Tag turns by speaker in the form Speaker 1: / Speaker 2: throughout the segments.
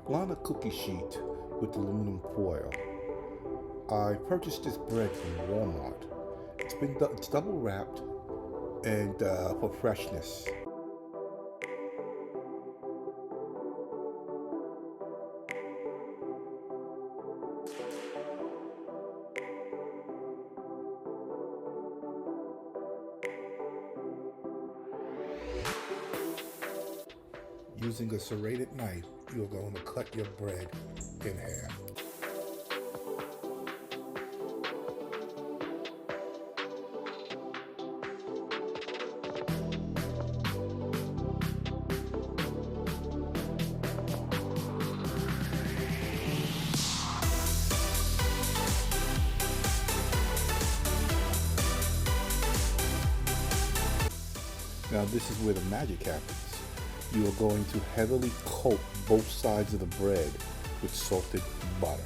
Speaker 1: Lana cookie sheet with aluminum foil. I purchased this bread from Walmart. It's double wrapped and for freshness. Using a serrated knife, you're going to cut your bread in half. Now this is where the magic happens. You are going to heavily coat both sides of the bread with salted butter.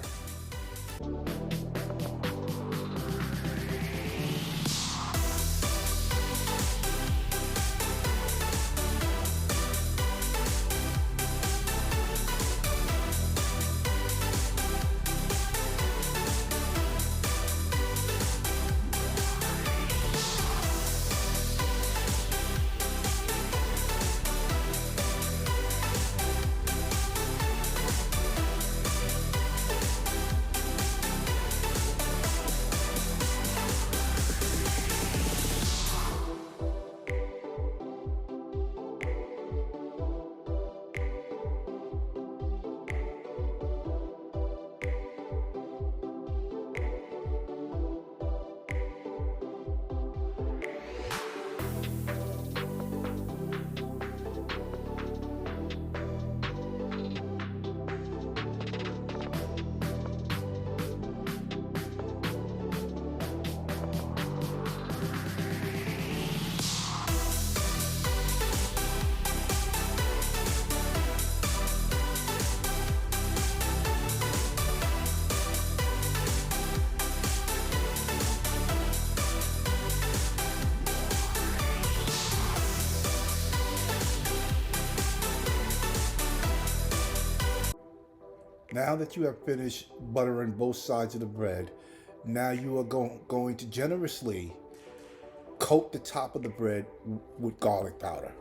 Speaker 1: Now that you have finished buttering both sides of the bread, now you are going to generously coat the top of the bread with garlic powder.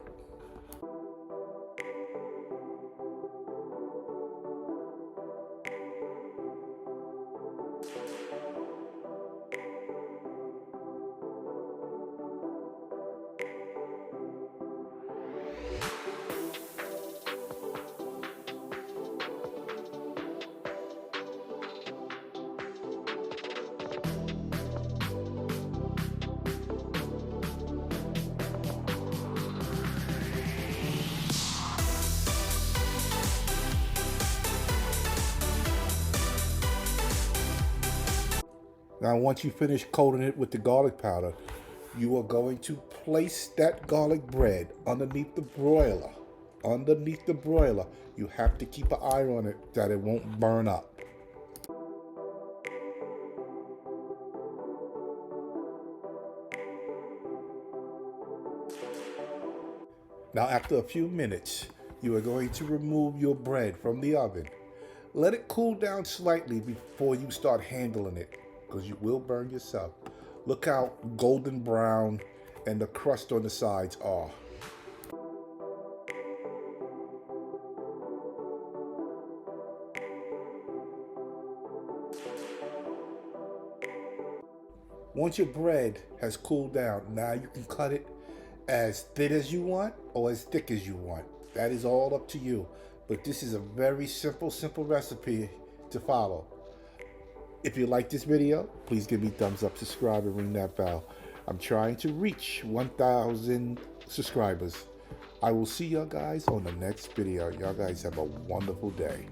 Speaker 1: Now, once you finish coating it with the garlic powder, you are going to place that garlic bread underneath the broiler. Underneath the broiler, you have to keep an eye on it that it won't burn up. Now, after a few minutes, you are going to remove your bread from the oven. Let it cool down slightly before you start handling it, because you will burn yourself. Look how golden brown and the crust on the sides are. Once your bread has cooled down, now you can cut it as thin as you want or as thick as you want. That is all up to you. But this is a very simple recipe to follow. If you like this video, please give me a thumbs up, subscribe, and ring that bell. I'm trying to reach 1,000 subscribers. I will see y'all guys on the next video. Y'all guys have a wonderful day.